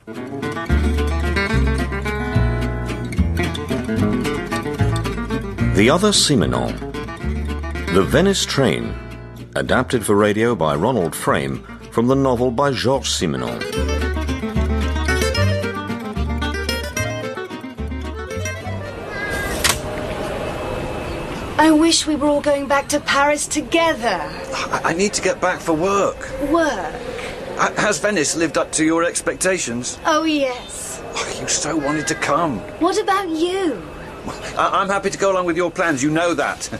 The Other Simenon. The Venice Train, adapted for radio by Ronald Frame from the novel by Georges Simenon. I wish we were all going back to Paris together. I need to get back for work. Work? Has Venice lived up to your expectations? Oh, yes. Oh, you so wanted to come. What about you? I'm happy to go along with your plans, you know that.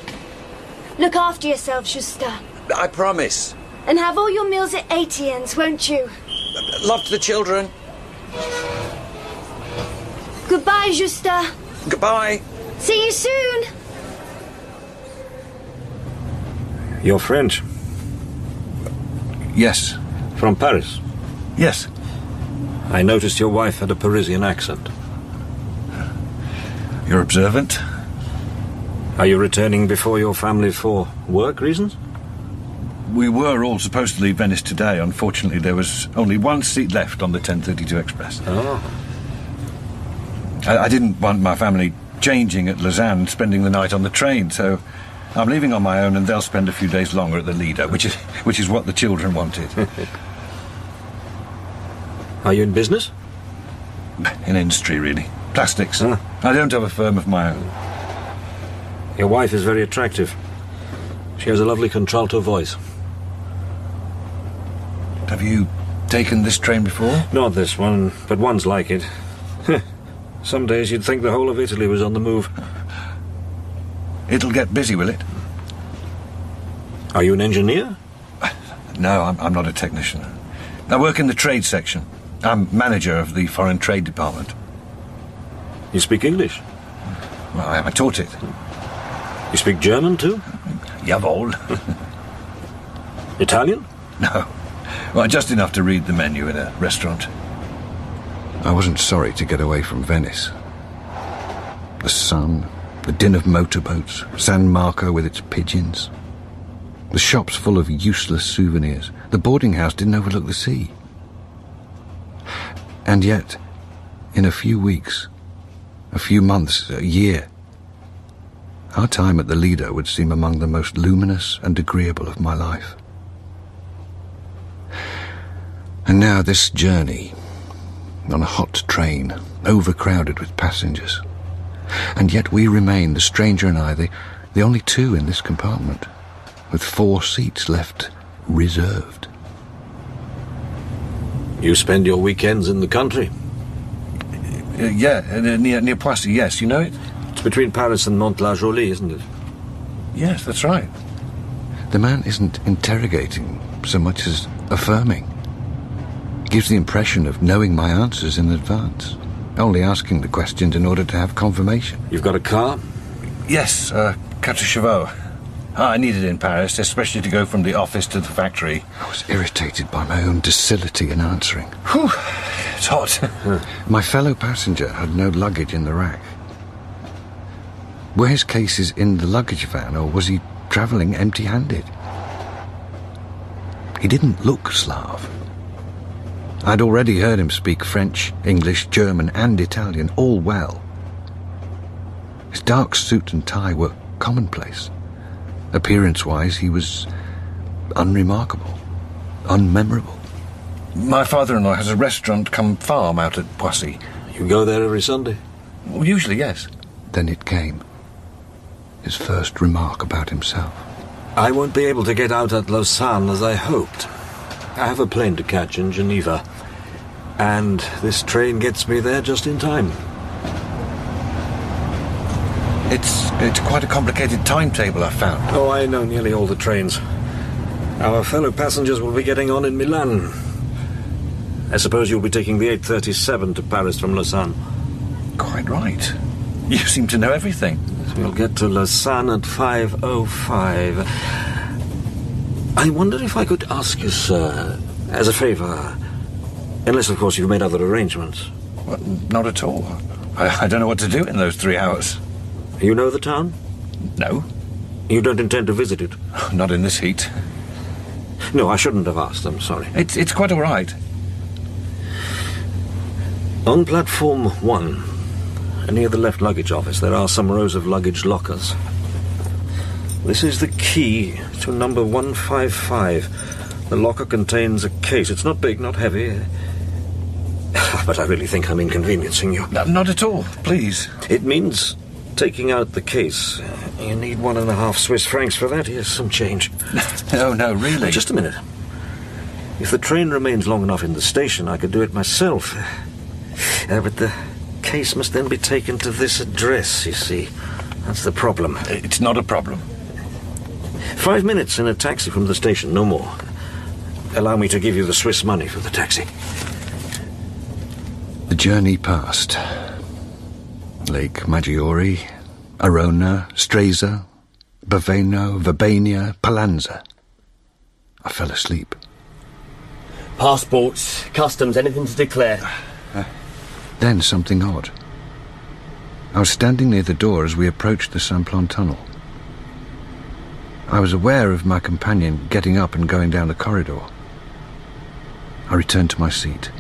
Look after yourself, Justin. I promise. And have all your meals at Etienne's, won't you? Love to the children. Goodbye, Justin. Goodbye. See you soon. You're French? Yes. From Paris? Yes. I noticed your wife had a Parisian accent. You're observant. Are you returning before your family for work reasons? We were all supposed to leave Venice today. Unfortunately, there was only one seat left on the 10:32 express. Oh. I didn't want my family changing at Lausanne, spending the night on the train, so I'm leaving on my own, and they'll spend a few days longer at the Lido, which is what the children wanted. Are you in business? In industry, really. Plastics. Ah. I don't have a firm of my own. Your wife is very attractive. She has a lovely contralto voice. Have you taken this train before? Not this one, but ones like it. Some days you'd think the whole of Italy was on the move. It'll get busy, will it? Are you an engineer? No, I'm not a technician. I work in the trade section. I'm manager of the foreign trade department. You speak English? Well, I taught it. You speak German too? Jawohl. Italian? No. Well, just enough to read the menu in a restaurant. I wasn't sorry to get away from Venice. The sun, the din of motorboats, San Marco with its pigeons. The shops full of useless souvenirs. The boarding house didn't overlook the sea. And yet, in a few weeks, a few months, a year, our time at the Lido would seem among the most luminous and agreeable of my life. And now this journey, on a hot train, overcrowded with passengers. And yet we remain, the stranger and I, the only two in this compartment, with 4 seats left reserved. You spend your weekends in the country? Near Poissy, yes. You know it? It's between Paris and Mantes-la-Jolie, isn't it? Yes, that's right. The man isn't interrogating so much as affirming. Gives the impression of knowing my answers in advance, only asking the questions in order to have confirmation. You've got a car? Yes, 4 chevaux. I need it in Paris, especially to go from the office to the factory. I was irritated by my own docility in answering. Whew, it's hot. My fellow passenger had no luggage in the rack. Were his cases in the luggage van, or was he travelling empty-handed? He didn't look Slav. I'd already heard him speak French, English, German and Italian, all well. His dark suit and tie were commonplace. Appearance-wise, he was unremarkable, unmemorable. My father-in-law has a restaurant come farm out at Poissy. You go there every Sunday? Well, usually, yes. Then it came. His first remark about himself. I won't be able to get out at Lausanne as I hoped. I have a plane to catch in Geneva, and this train gets me there just in time. It's quite a complicated timetable, I've found. Oh, I know nearly all the trains. Our fellow passengers will be getting on in Milan. I suppose you'll be taking the 8:37 to Paris from Lausanne. Quite right. You seem to know everything. We'll get to Lausanne at 5:05. I wonder if I could ask you, sir, as a favour, unless, of course, you've made other arrangements. Well, not at all. I don't know what to do in those 3 hours. You know the town? No. You don't intend to visit it? Not in this heat. No, I shouldn't have asked. I'm sorry. It's quite all right. On platform 1, near the left luggage office, there are some rows of luggage lockers. This is the key to number 155. The locker contains a case. It's not big, not heavy. But I really think I'm inconveniencing you. No, not at all, please. It means taking out the case. You need 1.5 Swiss francs for that. Here's some change. No, really. Just a minute. If the train remains long enough in the station, I could do it myself. But the case must then be taken to this address, you see. That's the problem. It's not a problem. 5 minutes in a taxi from the station, no more. Allow me to give you the Swiss money for the taxi. The journey passed. Lake Maggiore, Arona, Stresa, Baveno, Verbania, Palanza. I fell asleep. Passports, customs, anything to declare? Then something odd. I was standing near the door as we approached the Simplon tunnel. I was aware of my companion getting up and going down the corridor. I returned to my seat.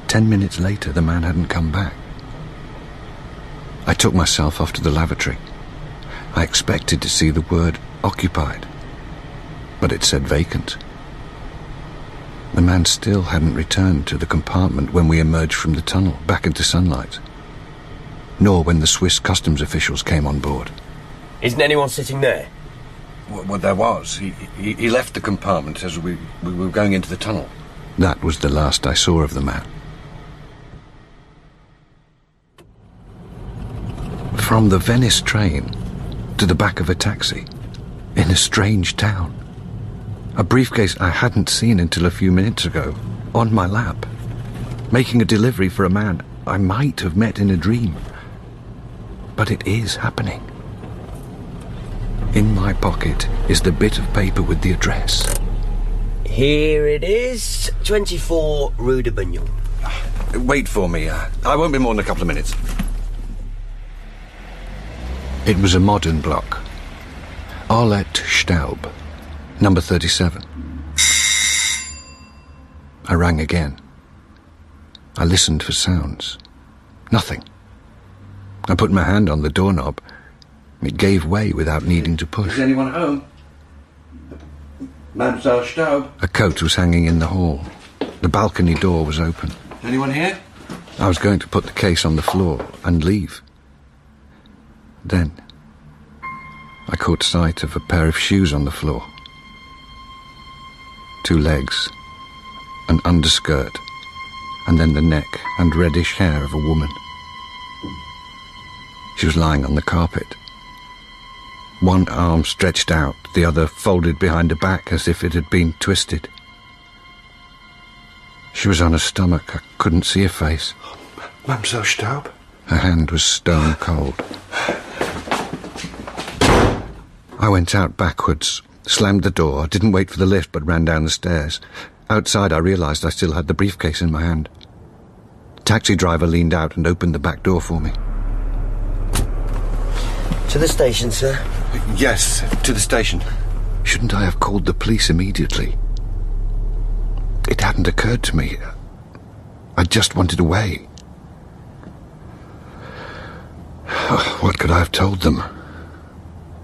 10 minutes later, the man hadn't come back. I took myself off to the lavatory. I expected to see the word occupied, but it said vacant. The man still hadn't returned to the compartment when we emerged from the tunnel back into sunlight, nor when the Swiss customs officials came on board. Isn't anyone sitting there? Well, there was. He left the compartment as we were going into the tunnel. That was the last I saw of the man. From the Venice train to the back of a taxi, in a strange town. A briefcase I hadn't seen until a few minutes ago, on my lap, making a delivery for a man I might have met in a dream. But it is happening. In my pocket is the bit of paper with the address. Here it is, 24 Rue de Bignon. Wait for me. I won't be more than a couple of minutes. It was a modern block. Arlette Staub, number 37. I rang again. I listened for sounds. Nothing. I put my hand on the doorknob. It gave way without needing to push. Is anyone home? Mademoiselle Staub? A coat was hanging in the hall. The balcony door was open. Anyone here? I was going to put the case on the floor and leave. Then, I caught sight of a pair of shoes on the floor. 2 legs, an underskirt, and then the neck and reddish hair of a woman. She was lying on the carpet. One arm stretched out, the other folded behind her back as if it had been twisted. She was on her stomach. I couldn't see her face. Mademoiselle Staub? Her hand was stone cold. I went out backwards, slammed the door, didn't wait for the lift but ran down the stairs. Outside I realised I still had the briefcase in my hand. The taxi driver leaned out and opened the back door for me. To the station, sir. Yes, to the station. Shouldn't I have called the police immediately? It hadn't occurred to me. I just wanted away. What could I have told them?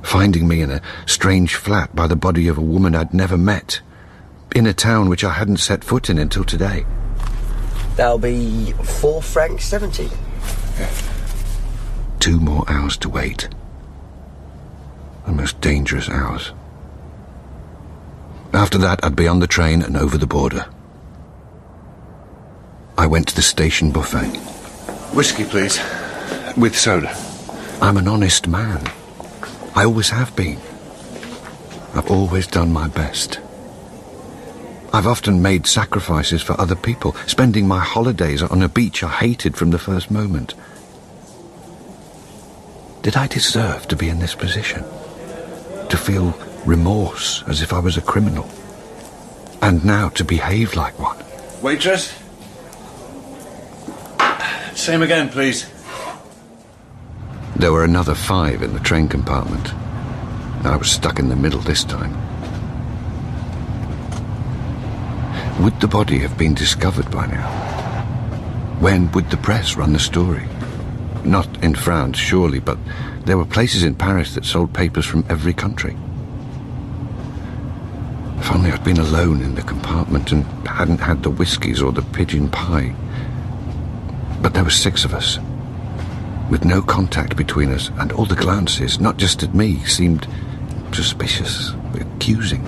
Finding me in a strange flat by the body of a woman I'd never met, in a town which I hadn't set foot in until today. That'll be 4 francs 70. 2 more hours to wait. The most dangerous hours. After that, I'd be on the train and over the border. I went to the station buffet. Whiskey, please. With soda. I'm an honest man. I always have been. I've always done my best. I've often made sacrifices for other people, spending my holidays on a beach I hated from the first moment. Did I deserve to be in this position? To feel remorse as if I was a criminal? And now to behave like one? Waitress? Same again, please. There were another 5 in the train compartment. I was stuck in the middle this time. Would the body have been discovered by now? When would the press run the story? Not in France, surely, but there were places in Paris that sold papers from every country. If only I'd been alone in the compartment and hadn't had the whiskies or the pigeon pie. But there were 6 of us, with no contact between us, and all the glances, not just at me, seemed suspicious, accusing.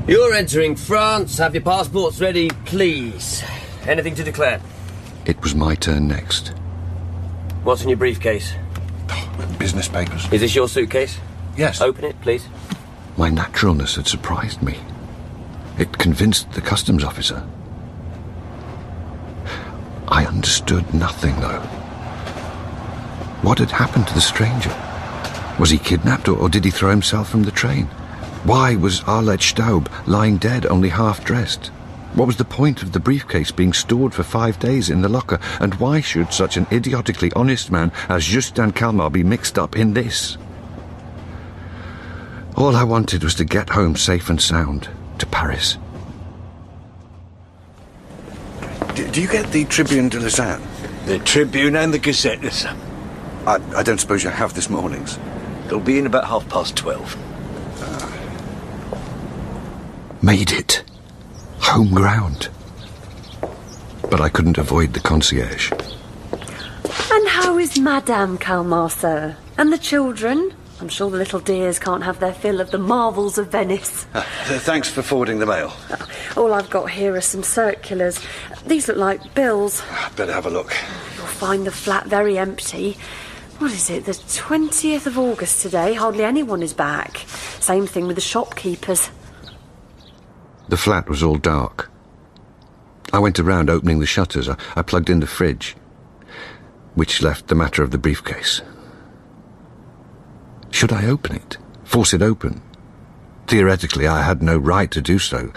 You're entering France. Have your passports ready, please. Anything to declare? It was my turn next. What's in your briefcase? Business papers. Is this your suitcase? Yes. Open it, please. My naturalness had surprised me. It convinced the customs officer. I understood nothing, though. What had happened to the stranger? Was he kidnapped, or did he throw himself from the train? Why was Arlette Staub lying dead, only half-dressed? What was the point of the briefcase being stored for 5 days in the locker? And why should such an idiotically honest man as Justin Calmar be mixed up in this? All I wanted was to get home safe and sound, to Paris. Do you get the Tribune de Lausanne? The Tribune and the Gazette, sir. I don't suppose you have this morning's. They'll be in about 12:30. Made it. Home ground. But I couldn't avoid the concierge. And how is Madame Calmar, sir? And the children? I'm sure the little dears can't have their fill of the marvels of Venice. Thanks for forwarding the mail. All I've got here are some circulars. These look like bills. Better have a look. You'll find the flat very empty. What is it, the 20th of August today? Hardly anyone is back. Same thing with the shopkeepers. The flat was all dark. I went around opening the shutters. I plugged in the fridge, which left the matter of the briefcase. Should I open it? Force it open? Theoretically, I had no right to do so.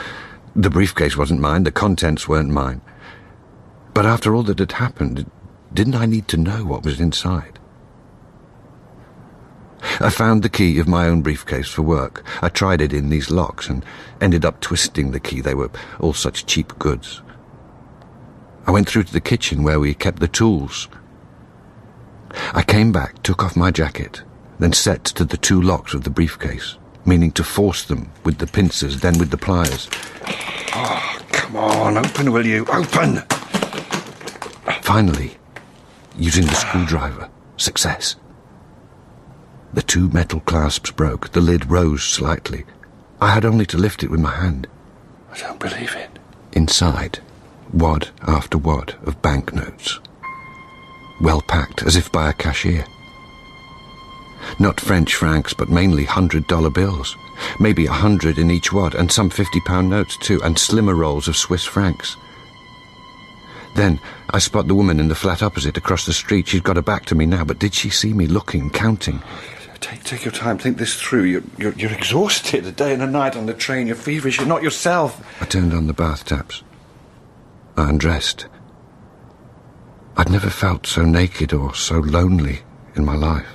The briefcase wasn't mine, the contents weren't mine. But after all that had happened, didn't I need to know what was inside? I found the key of my own briefcase for work. I tried it in these locks and ended up twisting the key. They were all such cheap goods. I went through to the kitchen where we kept the tools. I came back, took off my jacket, then set to the 2 locks of the briefcase, meaning to force them with the pincers, then with the pliers. Oh, come on, open, will you? Open! Finally, using the screwdriver, success. The 2 metal clasps broke, the lid rose slightly. I had only to lift it with my hand. I don't believe it. Inside, wad after wad of banknotes. Well packed, as if by a cashier. Not French francs, but mainly $100 bills. Maybe 100 in each wad, and some £50 notes too, and slimmer rolls of Swiss francs. Then I spot the woman in the flat opposite across the street. She'd got her back to me now, but did she see me looking, counting? Take your time, think this through. You're exhausted, a day and a night on the train. You're feverish, you're not yourself. I turned on the bath taps. I undressed. I'd never felt so naked or so lonely in my life.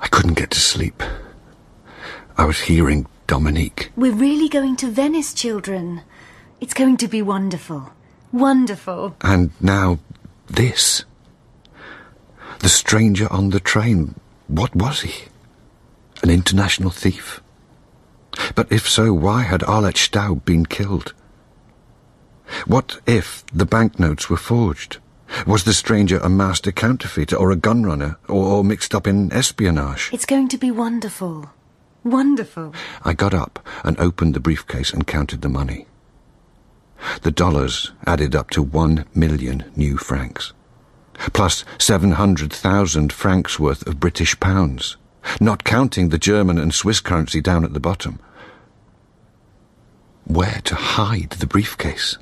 I couldn't get to sleep. I was hearing Dominique. We're really going to Venice, children. It's going to be wonderful. Wonderful. And now this. The stranger on the train. What was he? An international thief? But if so, why had Arlette Staub been killed? What if the banknotes were forged? Was the stranger a master counterfeiter or a gunrunner or mixed up in espionage? It's going to be wonderful. Wonderful. I got up and opened the briefcase and counted the money. The dollars added up to 1 million new francs, plus 700,000 francs worth of British pounds, not counting the German and Swiss currency down at the bottom. Where to hide the briefcase?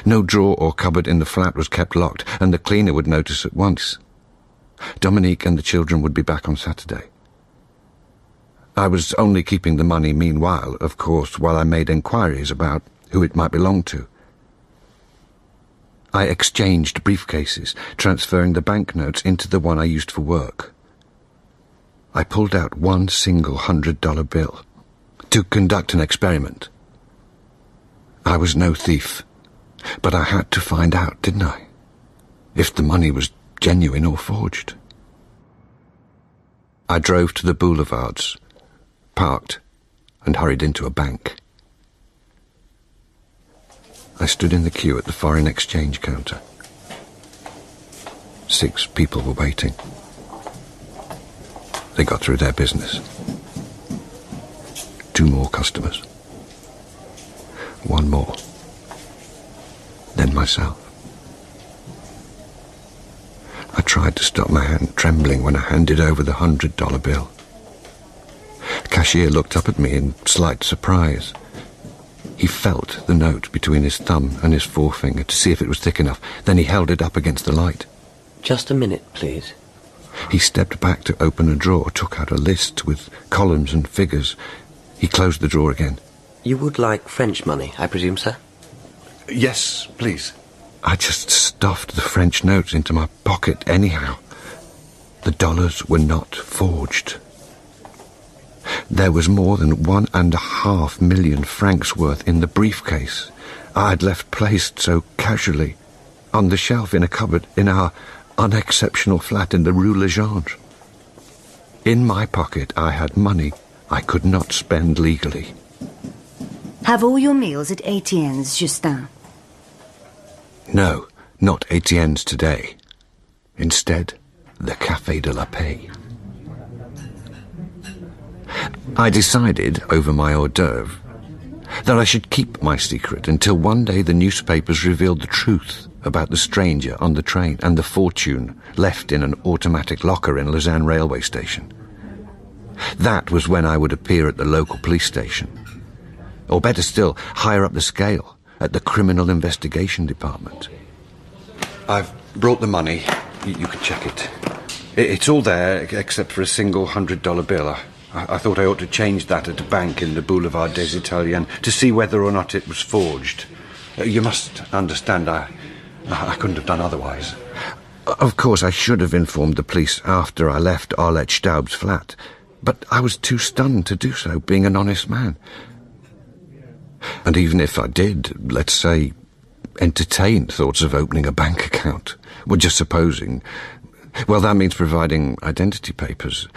No drawer or cupboard in the flat was kept locked, and the cleaner would notice at once. Dominique and the children would be back on Saturday. I was only keeping the money meanwhile, of course, while I made enquiries about who it might belong to. I exchanged briefcases, transferring the banknotes into the one I used for work. I pulled out one single $100 bill to conduct an experiment. I was no thief. But I had to find out, didn't I? If the money was genuine or forged. I drove to the boulevards, parked, and hurried into a bank. I stood in the queue at the foreign exchange counter. 6 people were waiting. They got through their business. 2 more customers. 1 more. Then myself. I tried to stop my hand trembling when I handed over the $100 bill. The cashier looked up at me in slight surprise. He felt the note between his thumb and his forefinger to see if it was thick enough. Then he held it up against the light. Just a minute, please. He stepped back to open a drawer, took out a list with columns and figures. He closed the drawer again. You would like French money, I presume, sir? Yes, please. I just stuffed the French notes into my pocket anyhow. The dollars were not forged. There was more than 1.5 million francs worth in the briefcase I'd left placed so casually on the shelf in a cupboard in our unexceptional flat in the Rue Legendre. In my pocket I had money I could not spend legally. Have all your meals at Etienne's, Justin. No, not Etienne's today. Instead, the Café de la Paix. I decided, over my hors d'oeuvre, that I should keep my secret until one day the newspapers revealed the truth about the stranger on the train and the fortune left in an automatic locker in Lausanne railway station. That was when I would appear at the local police station. Or better still, higher up the scale, at the Criminal Investigation Department. I've brought the money. You can check it. It's all there, except for a single $100 bill. I thought I ought to change that at a bank in the Boulevard des Italiens to see whether or not it was forged. You must understand, I couldn't have done otherwise. Of course, I should have informed the police after I left Arlette Staub's flat, but I was too stunned to do so, being an honest man. And even if I did, let's say, entertain thoughts of opening a bank account, well, just supposing, well, that means providing identity papers.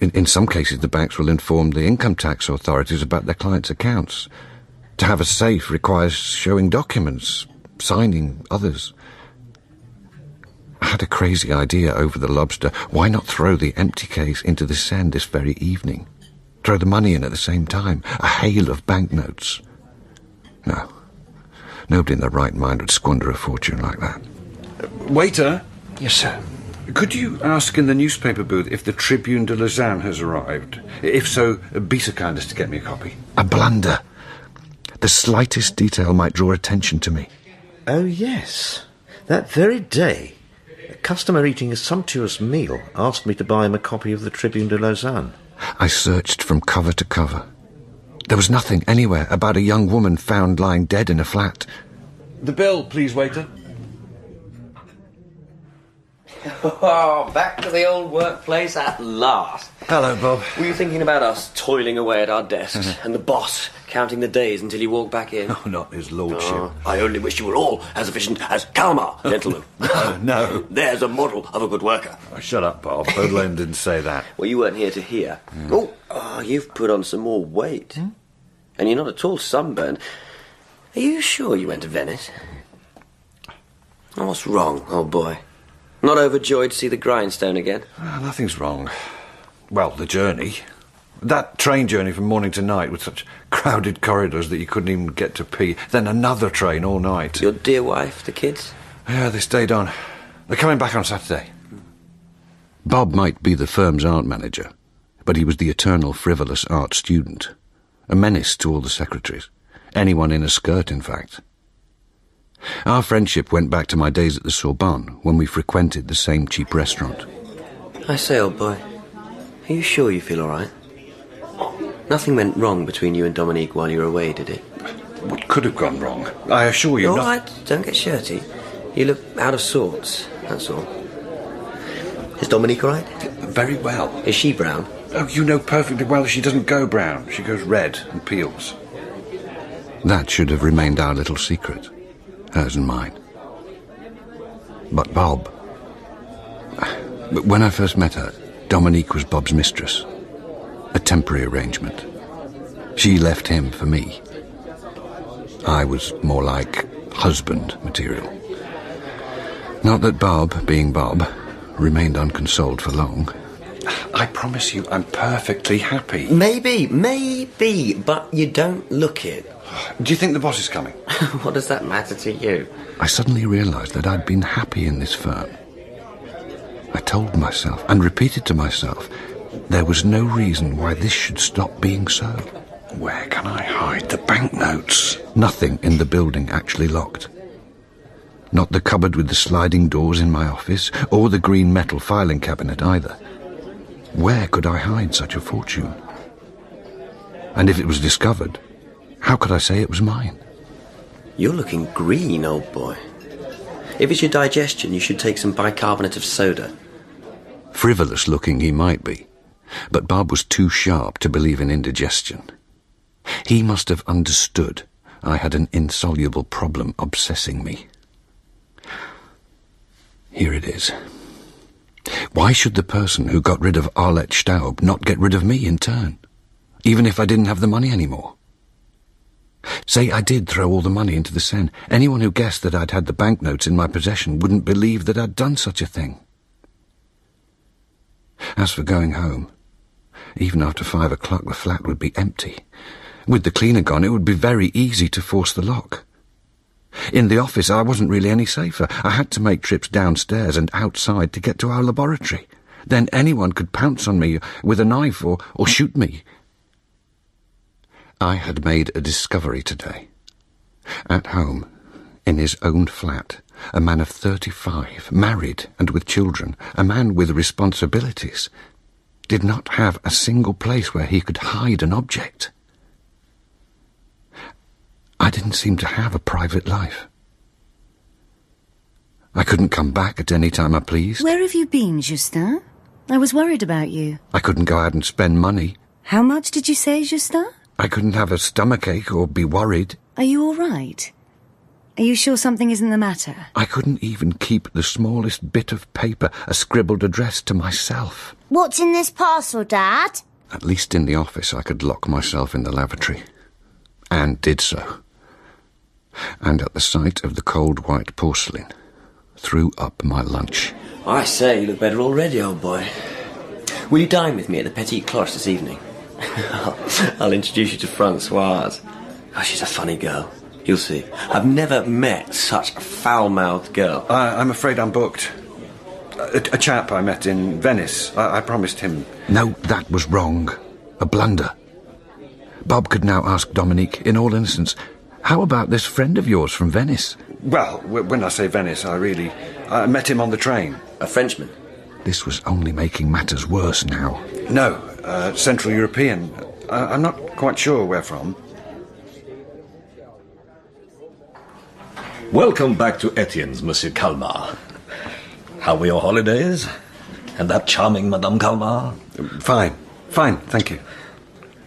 In some cases, the banks will inform the income tax authorities about their clients' accounts. To have a safe requires showing documents, signing others. I had a crazy idea over the lobster. Why not throw the empty case into the Seine this very evening? Throw the money in at the same time. A hail of banknotes. No. Nobody in their right mind would squander a fortune like that. Waiter? Yes, sir. Could you ask in the newspaper booth if the Tribune de Lausanne has arrived? If so, be so kind as to get me a copy. A blunder. The slightest detail might draw attention to me. Oh, yes. That very day, a customer eating a sumptuous meal asked me to buy him a copy of the Tribune de Lausanne. I searched from cover to cover. There was nothing anywhere about a young woman found lying dead in a flat. The bill, please, waiter. Oh, back to the old workplace at last. Hello, Bob. Were you thinking about us toiling away at our desks and the boss counting the days until you walk back in? Oh, not his lordship. Oh, I only wish you were all as efficient as Kalmar, gentlemen. No. There's a model of a good worker. Oh, shut up, Bob. Baudelaire didn't say that. Well, you weren't here to hear. Oh, you've put on some more weight. And you're not at all sunburned. Are you sure you went to Venice? Oh, what's wrong, old boy? Not overjoyed to see the grindstone again? Nothing's wrong. Well, the journey. That train journey from morning to night with such crowded corridors that you couldn't even get to pee. Then another train all night. Your dear wife, the kids? Yeah, they stayed on. They're coming back on Saturday. Bob might be the firm's art manager, but he was the eternal frivolous art student. A menace to all the secretaries. Anyone in a skirt, in fact. Our friendship went back to my days at the Sorbonne, when we frequented the same cheap restaurant. I say, old boy, are you sure you feel all right? Nothing went wrong between you and Dominique while you were away, did it? What could have gone wrong? I assure you, all right, don't get shirty. You look out of sorts, that's all. Is Dominique all right? Very well. Is she brown? Oh, you know perfectly well she doesn't go brown. She goes red and peels. That should have remained our little secret. hers and mine. But Bob... When I first met her, Dominique was Bob's mistress. A temporary arrangement. She left him for me. I was more like husband material. Not that Bob, being Bob, remained unconsoled for long. I promise you I'm perfectly happy. Maybe, but you don't look it. Do you think the boss is coming? What does that matter to you? I suddenly realised that I'd been happy in this firm. I told myself, and repeated to myself, there was no reason why this should stop being so. Where can I hide the banknotes? Nothing in the building actually locked. Not the cupboard with the sliding doors in my office, or the green metal filing cabinet either. Where could I hide such a fortune? And if it was discovered, how could I say it was mine? You're looking green, old boy. If it's your digestion, you should take some bicarbonate of soda. Frivolous looking he might be, but Bob was too sharp to believe in indigestion. He must have understood I had an insoluble problem obsessing me. Here it is. Why should the person who got rid of Arlette Staub not get rid of me in turn, even if I didn't have the money anymore? Say I did throw all the money into the Seine. Anyone who guessed that I'd had the banknotes in my possession wouldn't believe that I'd done such a thing. As for going home, even after 5 o'clock the flat would be empty. With the cleaner gone, it would be very easy to force the lock. In the office, I wasn't really any safer. I had to make trips downstairs and outside to get to our laboratory. Then anyone could pounce on me with a knife or shoot me. I had made a discovery today. At home, in his own flat, a man of 35, married and with children, a man with responsibilities, did not have a single place where he could hide an object. I didn't seem to have a private life. I couldn't come back at any time I pleased. Where have you been, Justin? I was worried about you. I couldn't go out and spend money. How much did you say, Justin? I couldn't have a stomachache or be worried. Are you all right? Are you sure something isn't the matter? I couldn't even keep the smallest bit of paper, a scribbled address, to myself. What's in this parcel, Dad? At least in the office I could lock myself in the lavatory. And did so. And at the sight of the cold white porcelain, threw up my lunch. I say, you look better already, old boy. Will you dine with me at the Petit Cloche this evening? I'll introduce you to Françoise. Oh, she's a funny girl. You'll see. I've never met such a foul-mouthed girl. I'm afraid I'm booked. A chap I met in Venice. I promised him... No, that was wrong. A blunder. Bob could now ask Dominique, in all innocence, how about this friend of yours from Venice? Well, when I say Venice, I met him on the train. A Frenchman? This was only making matters worse now. No, Central European. I'm not quite sure where from. Welcome back to Etienne's, Monsieur Calmar. How were your holidays? And that charming Madame Calmar? Fine, thank you.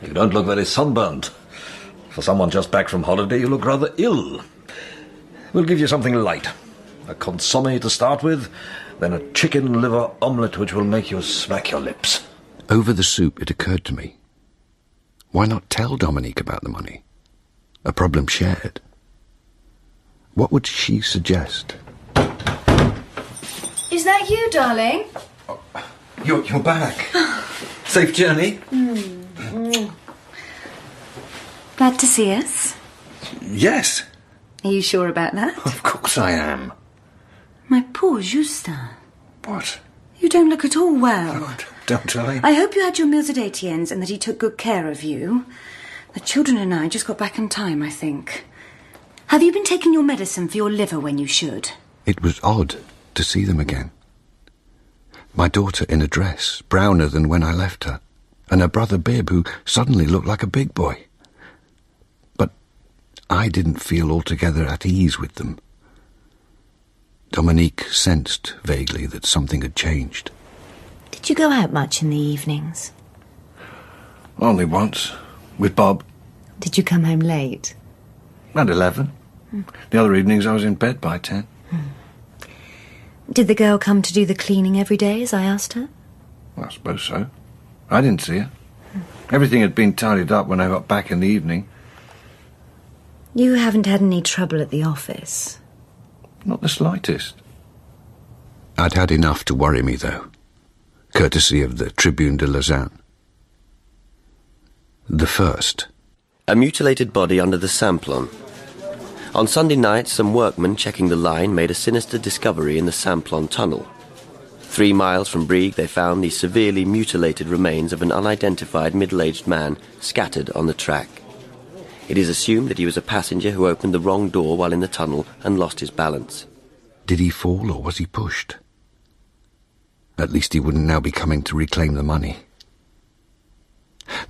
You don't look very sunburnt. For someone just back from holiday, you look rather ill. We'll give you something light. A consommé to start with, then a chicken liver omelette which will make you smack your lips. Over the soup, it occurred to me. Why not tell Dominique about the money? A problem shared. What would she suggest? Is that you, darling? You're back. Safe journey? Glad to see us. Yes. Are you sure about that? Of course I am. My poor Justin. What? You don't look at all well. Oh, don't I? I hope you had your meals at Etienne's and that he took good care of you. The children and I just got back in time, I think. Have you been taking your medicine for your liver when you should? It was odd to see them again. My daughter in a dress, browner than when I left her, and her brother Bib, who suddenly looked like a big boy. But I didn't feel altogether at ease with them. Dominique sensed vaguely that something had changed. Did you go out much in the evenings? Only once, with Bob. Did you come home late? At 11. The other evenings I was in bed by 10. Did the girl come to do the cleaning every day, as I asked her? Well, I suppose so. I didn't see her. Everything had been tidied up when I got back in the evening. You haven't had any trouble at the office? Not the slightest. I'd had enough to worry me, though, courtesy of the Tribune de Lausanne. The first. A mutilated body under the Samplon. On Sunday night, some workmen checking the line made a sinister discovery in the Samplon tunnel. 3 miles from Brieg, they found the severely mutilated remains of an unidentified middle-aged man scattered on the track. It is assumed that he was a passenger who opened the wrong door while in the tunnel and lost his balance. Did he fall or was he pushed? At least he wouldn't now be coming to reclaim the money.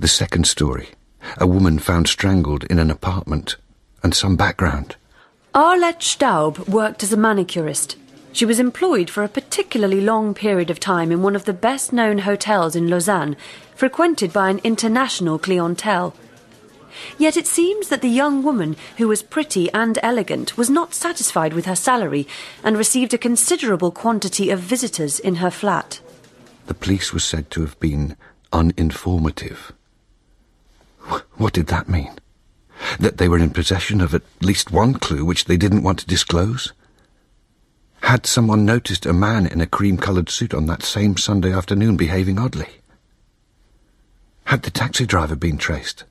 The second story. A woman found strangled in an apartment. And some background. Arlette Staub worked as a manicurist. She was employed for a particularly long period of time in one of the best-known hotels in Lausanne, frequented by an international clientele. Yet it seems that the young woman, who was pretty and elegant, was not satisfied with her salary and received a considerable quantity of visitors in her flat. The police were said to have been uninformative. What did that mean? That they were in possession of at least one clue which they didn't want to disclose? Had someone noticed a man in a cream-coloured suit on that same Sunday afternoon behaving oddly? Had the taxi driver been traced?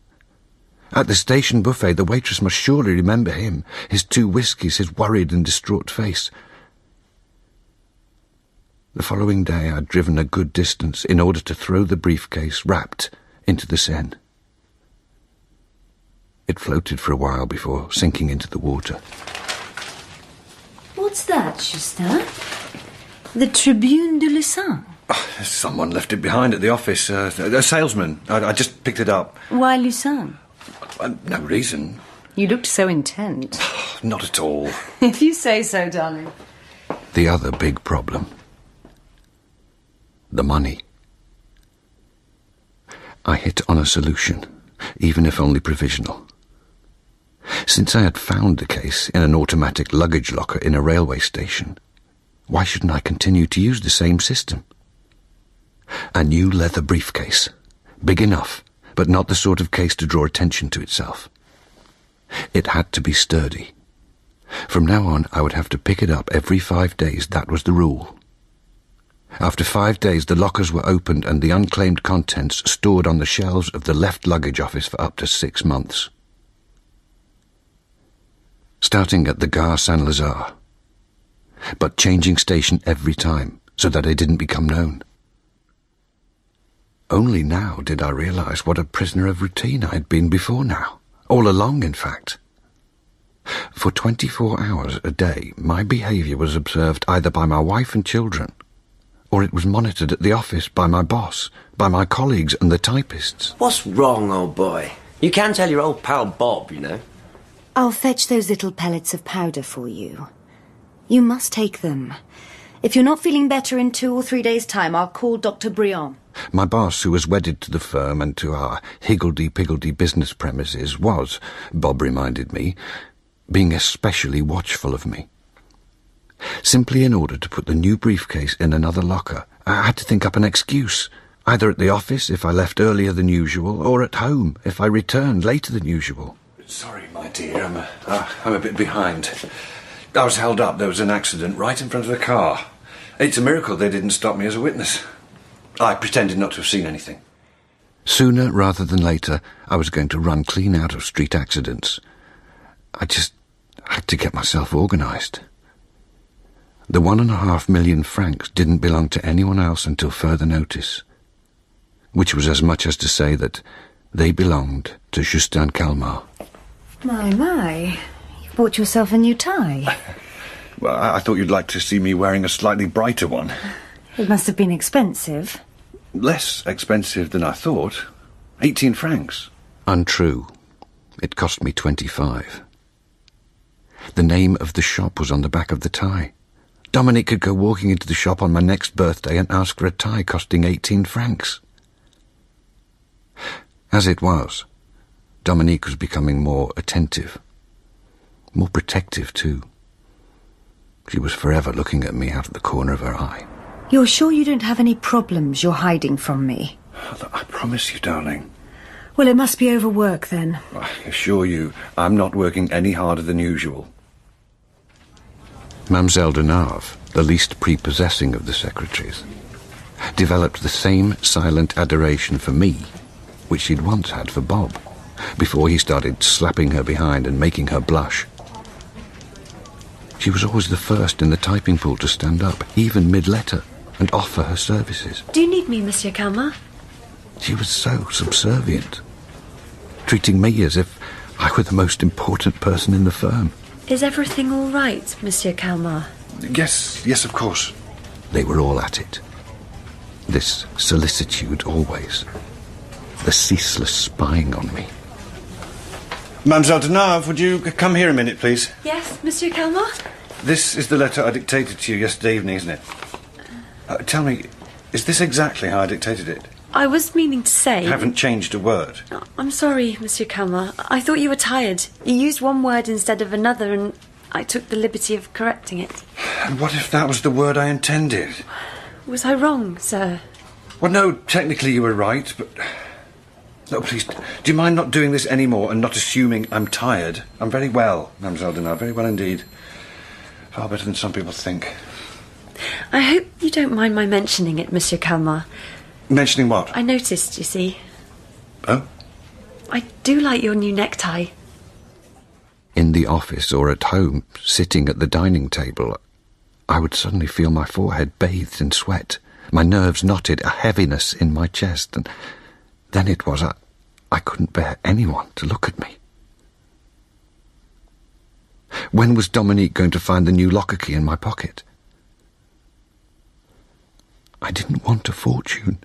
At the station buffet, the waitress must surely remember him, his 2 whiskies, his worried and distraught face. The following day I'd driven a good distance in order to throw the briefcase, wrapped, into the Seine. It floated for a while before sinking into the water. What's that, Justin? The Tribune de Lausanne? Oh, someone left it behind at the office. A salesman. I just picked it up. Why Lausanne? No reason. You looked so intent. Not at all. If you say so, darling. The other big problem. The money. I hit on a solution, even if only provisional. Since I had found the case in an automatic luggage locker in a railway station, why shouldn't I continue to use the same system? A new leather briefcase, big enough, but not the sort of case to draw attention to itself. It had to be sturdy. From now on, I would have to pick it up every 5 days. That was the rule. After 5 days, the lockers were opened and the unclaimed contents stored on the shelves of the left luggage office for up to 6 months. Starting at the Gare Saint-Lazare, but changing station every time so that I didn't become known. Only now did I realize what a prisoner of routine I had been before now, all along in fact. For 24 hours a day, my behaviour was observed either by my wife and children, or it was monitored at the office by my boss, by my colleagues and the typists. What's wrong, old boy? You can tell your old pal Bob, you know. I'll fetch those little pellets of powder for you. You must take them. If you're not feeling better in 2 or 3 days' time, I'll call Dr. Briand. My boss, who was wedded to the firm and to our higgledy-piggledy business premises, was, Bob reminded me, being especially watchful of me. Simply in order to put the new briefcase in another locker, I had to think up an excuse, either at the office if I left earlier than usual, or at home if I returned later than usual. Sorry, my dear, I'm a bit behind. I was held up. There was an accident right in front of the car. It's a miracle they didn't stop me as a witness. I pretended not to have seen anything. Sooner rather than later, I was going to run clean out of street accidents. I just had to get myself organised. The 1.5 million francs didn't belong to anyone else until further notice, which was as much as to say that they belonged to Justin Calmar. My. You bought yourself a new tie. Well, I thought you'd like to see me wearing a slightly brighter one. It must have been expensive. Less expensive than I thought. 18 francs. Untrue. It cost me 25. The name of the shop was on the back of the tie. Dominique could go walking into the shop on my next birthday and ask for a tie costing 18 francs. As it was, Dominique was becoming more attentive. More protective, too. She was forever looking at me out of the corner of her eye. You're sure you don't have any problems you're hiding from me? I promise you, darling. Well, it must be overwork, then. I assure you, I'm not working any harder than usual. Mademoiselle de Narve, the least prepossessing of the secretaries, developed the same silent adoration for me which she'd once had for Bob, before he started slapping her behind and making her blush. She was always the first in the typing pool to stand up, even mid-letter, and offer her services. Do you need me, Monsieur Calma? She was so subservient, treating me as if I were the most important person in the firm. Is everything all right, Monsieur Calma? Yes, of course. They were all at it. This solicitude always. The ceaseless spying on me. Mademoiselle de Narve, would you come here a minute, please? Yes, Monsieur Calma? This is the letter I dictated to you yesterday evening, isn't it? Tell me, is this exactly how I dictated it? I was meaning to say... You haven't changed a word. I'm sorry, Monsieur Calma. I thought you were tired. You used one word instead of another, and I took the liberty of correcting it. And what if that was the word I intended? Was I wrong, sir? Well, no, technically you were right, but... No, please, do you mind not doing this anymore and not assuming I'm tired? I'm very well, Mademoiselle de Narve, very well indeed. Far better than some people think. I hope you don't mind my mentioning it, Monsieur Calma. Mentioning what? I noticed, you see. Oh? I do like your new necktie. In the office or at home, sitting at the dining table, I would suddenly feel my forehead bathed in sweat, my nerves knotted, a heaviness in my chest, and then it was I couldn't bear anyone to look at me. When was Dominique going to find the new locker key in my pocket? I didn't want a fortune.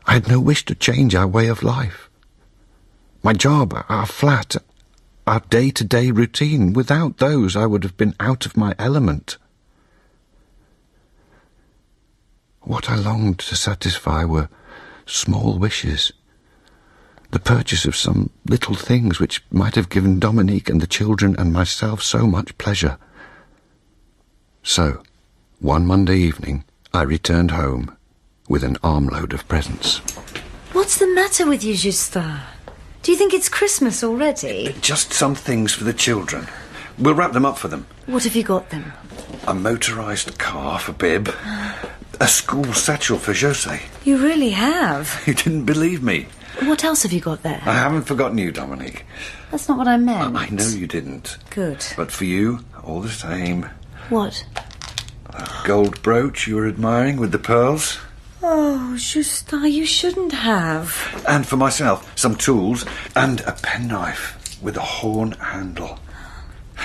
I had no wish to change our way of life. My job, our flat, our day-to-day routine. Without those, I would have been out of my element. What I longed to satisfy were small wishes. The purchase of some little things which might have given Dominique and the children and myself so much pleasure. So, one Monday evening, I returned home with an armload of presents. What's the matter with you, Justin? Do you think it's Christmas already? Just some things for the children. We'll wrap them up for them. What have you got them? A motorised car for Bib. A school satchel for José. You really have. You didn't believe me. What else have you got there? I haven't forgotten you, Dominique. That's not what I meant. I know you didn't. Good. But for you, all the same. What? That gold brooch you were admiring with the pearls. Oh, Justin, you shouldn't have. And for myself, some tools and a penknife with a horn handle.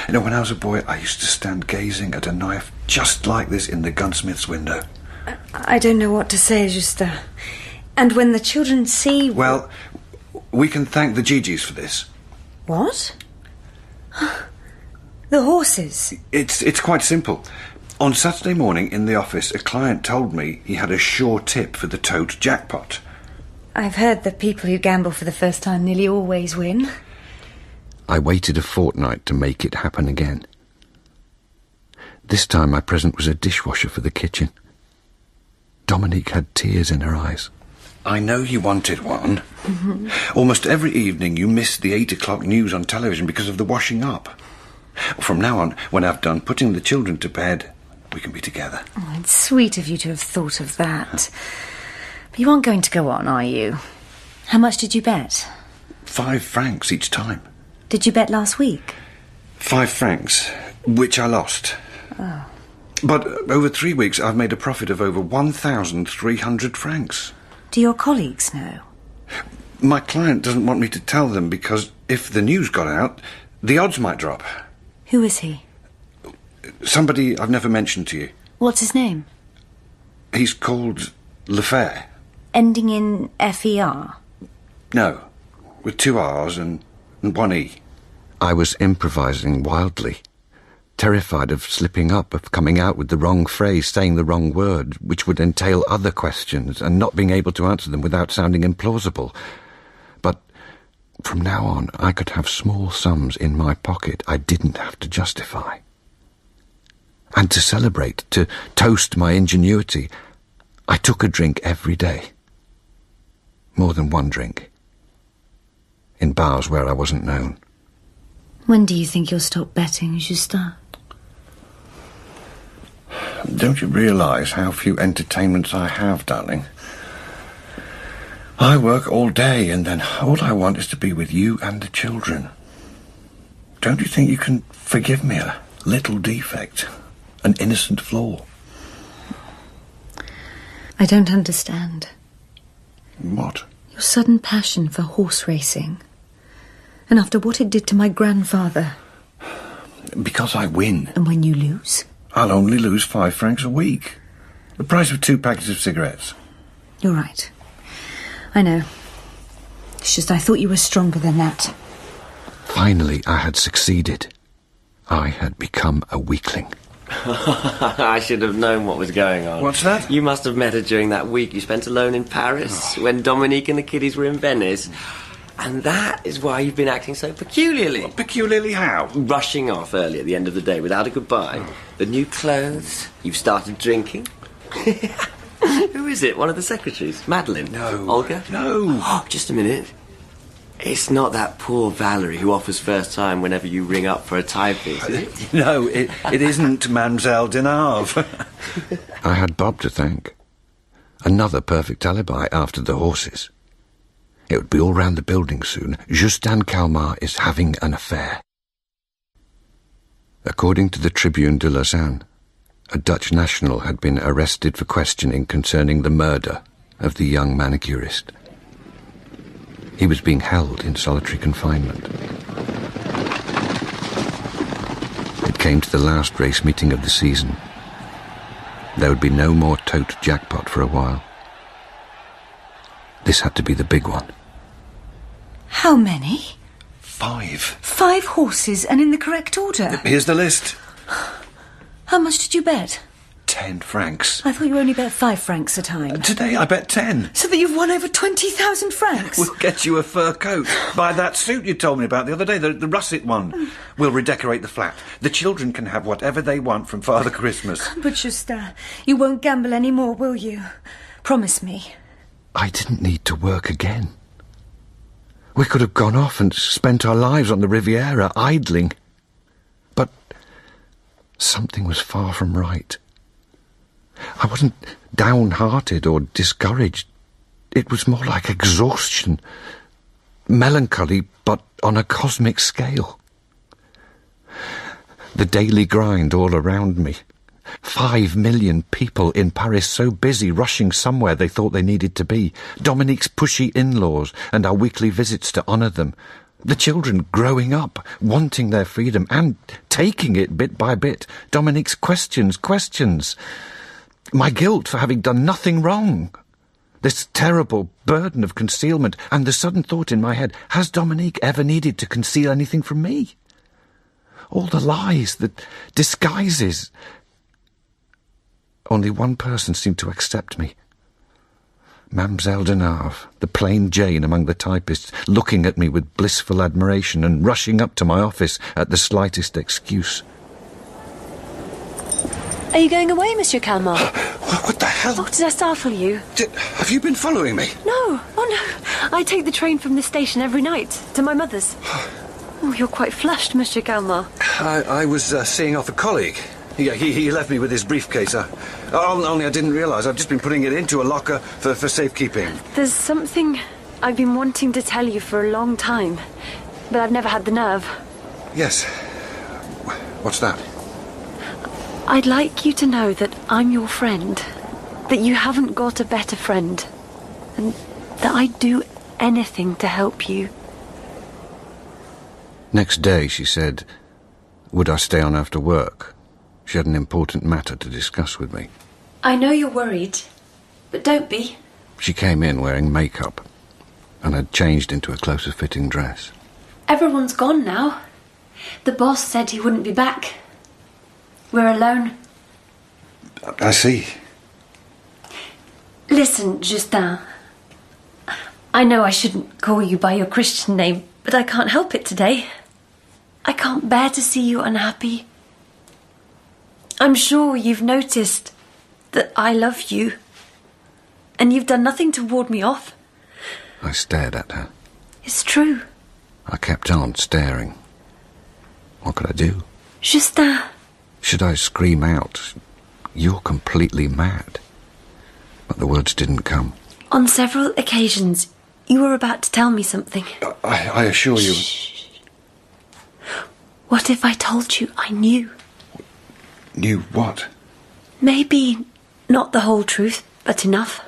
You know, when I was a boy, I used to stand gazing at a knife just like this in the gunsmith's window. I don't know what to say, Justin. And when the children see... Well, we can thank the Gigis for this. What? The horses? It's quite simple. On Saturday morning in the office, a client told me he had a sure tip for the tote jackpot. I've heard that people who gamble for the first time nearly always win. I waited a fortnight to make it happen again. This time my present was a dishwasher for the kitchen. Dominique had tears in her eyes. I know you wanted one. Almost every evening you missed the 8 o'clock news on television because of the washing up. From now on, when I've done putting the children to bed, we can be together. Oh, it's sweet of you to have thought of that. But you aren't going to go on, are you? How much did you bet? 5 francs each time. Did you bet last week? 5 francs, which I lost. Oh. But over 3 weeks I've made a profit of over 1,300 francs. Do your colleagues know? My client doesn't want me to tell them because if the news got out, the odds might drop. Who is he? Somebody I've never mentioned to you. What's his name? He's called Lefer. Ending in F-E-R? No, with 2 R's and 1 E. I was improvising wildly, terrified of slipping up, of coming out with the wrong phrase, saying the wrong word, which would entail other questions, and not being able to answer them without sounding implausible. But From now on, I could have small sums in my pocket I didn't have to justify. And to celebrate, to toast my ingenuity, I took a drink every day. More than one drink. In bars where I wasn't known. When do you think you'll stop betting, Justin? Don't you realise how few entertainments I have, darling? I work all day, and then all I want is to be with you and the children. Don't you think you can forgive me a little defect? An innocent flaw? I don't understand. What? Your sudden passion for horse racing. And after what it did to my grandfather. Because I win. And when you lose? I'll only lose 5 francs a week. The price of 2 packets of cigarettes. You're right. I know. It's just I thought you were stronger than that. Finally, I had succeeded. I had become a weakling. I should have known what was going on. What's that? You must have met her during that week you spent alone in Paris, when Dominique and the kiddies were in Venice. And that is why you've been acting so peculiarly. Well, peculiarly how? Rushing off early at the end of the day without a goodbye. The new clothes. You've started drinking. Who is it? One of the secretaries? Madeline? No. Olga? No. Oh, just a minute. It's not that poor Valerie who offers first time whenever you ring up for a timepiece, is it? No, it isn't Mademoiselle Denave. I had Bob to thank. Another perfect alibi after the horses. It would be all round the building soon. Justin Calmar is having an affair. According to the Tribune de Lausanne, a Dutch national had been arrested for questioning concerning the murder of the young manicurist. He was being held in solitary confinement. It came to the last race meeting of the season. There would be no more tote jackpot for a while. This had to be the big one. How many? 5. 5 horses, and in the correct order. Here's the list. How much did you bet? 10 francs. I thought you only bet 5 francs a time. Today I bet 10. So that you've won over 20,000 francs. We'll get you a fur coat. Buy that suit you told me about the other day, the russet one. We'll redecorate the flat. The children can have whatever they want from Father Christmas. But Justin, you won't gamble any more, will you? Promise me. I didn't need to work again. We could have gone off and spent our lives on the Riviera, idling. But something was far from right. I wasn't downhearted or discouraged. It was more like exhaustion. Melancholy, but on a cosmic scale. The daily grind all around me. 5 million people in Paris so busy rushing somewhere they thought they needed to be. Dominique's pushy in-laws and our weekly visits to honour them. The children growing up, wanting their freedom and taking it bit by bit. Dominique's questions. My guilt for having done nothing wrong. This terrible burden of concealment and the sudden thought in my head, has Dominique ever needed to conceal anything from me? All the lies, the disguises. Only one person seemed to accept me. Mademoiselle Denave, the plain Jane among the typists, looking at me with blissful admiration and rushing up to my office at the slightest excuse. Are you going away, Monsieur Calmar? What the hell? Oh, did I startle you? Have you been following me? No. Oh, no. I take the train from the station every night to my mother's. Oh, you're quite flushed, Monsieur Calmar. I was seeing off a colleague. He left me with his briefcase. Only I didn't realise. I've just been putting it into a locker for safekeeping. There's something I've been wanting to tell you for a long time, but I've never had the nerve. Yes. What's that? I'd like you to know that I'm your friend, that you haven't got a better friend, and that I'd do anything to help you. Next day, she said, would I stay on after work? She had an important matter to discuss with me. I know you're worried, but don't be. She came in wearing makeup and had changed into a closer-fitting dress. Everyone's gone now. The boss said he wouldn't be back. We're alone. I see. Listen, Justin. I know I shouldn't call you by your Christian name, but I can't help it today. I can't bear to see you unhappy. I'm sure you've noticed that I love you, and you've done nothing to ward me off. I stared at her. It's true. I kept on staring. What could I do? Justin. Should I scream out, "You're completely mad"? But the words didn't come. On several occasions, you were about to tell me something. I assure you... Shh. What if I told you I knew? Knew what? Maybe not the whole truth, but enough.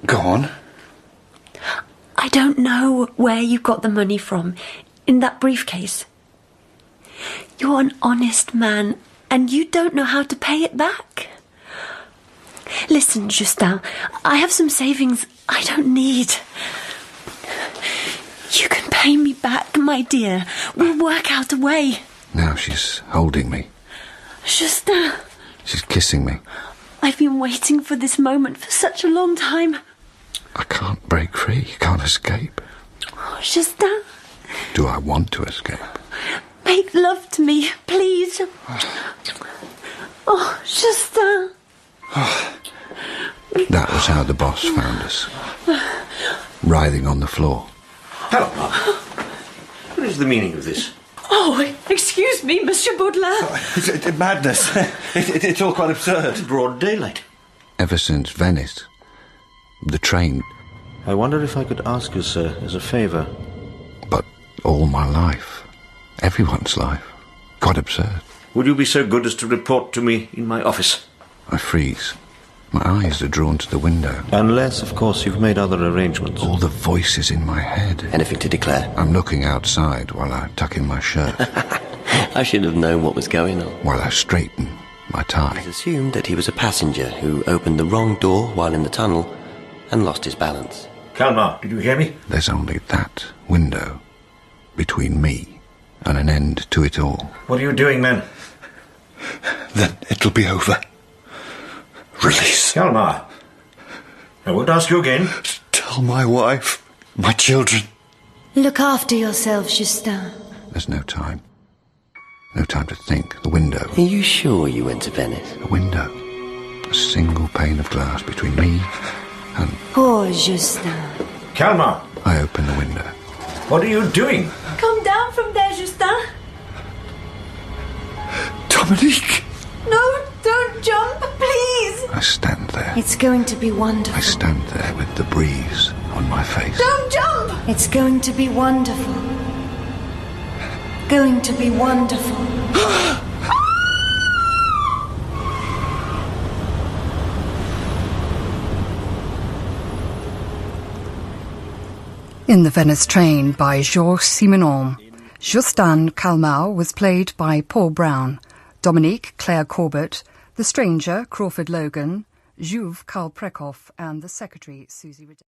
Go on. I don't know where you got the money from in that briefcase. You're an honest man, and you don't know how to pay it back. Listen, Justin, I have some savings I don't need. You can pay me back, my dear. We'll work out a way. Now she's holding me. Justin. She's kissing me. I've been waiting for this moment for such a long time. I can't break free, can't escape. Oh, Justin. Do I want to escape? Make love to me, please. Oh, Justin. That was how the boss found us. Writhing on the floor. Hello, Mark. What is the meaning of this? Oh, excuse me, Monsieur Baudelaire. It's madness. It's all quite absurd. Broad daylight. Ever since Venice, the train, I wonder if I could ask you, sir, as a favour. but all my life, everyone's life, quite absurd. Would you be so good as to report to me in my office? I freeze. My eyes are drawn to the window. Unless, of course, you've made other arrangements. All the voices in my head. Anything to declare? I'm looking outside while I tuck in my shirt, I should have known what was going on. while I straighten my tie. It's assumed that he was a passenger who opened the wrong door while in the tunnel and lost his balance. Kalmar, did you hear me? There's only that window between me and an end to it all. What are you doing, man? Then it'll be over. Release. Kalmar. I won't ask you again. Tell my wife, my children. Look after yourself, Justin. There's no time. No time to think. The window. Are you sure you went to Venice? A window. A single pane of glass between me and... Poor Justin. Kalmar, I open the window. what are you doing? Come down from there, Justin. Dominique! No, don't jump, please. I stand there. It's going to be wonderful. I stand there with the breeze on my face. Don't jump. It's going to be wonderful. Going to be wonderful. In the Venice Train by Georges Simenon. Justin Calmar was played by Paul Brown, Dominique Claire Corbett, the stranger Crawford Logan, Jouve Karl Prekoff, and the secretary Susie Riddell.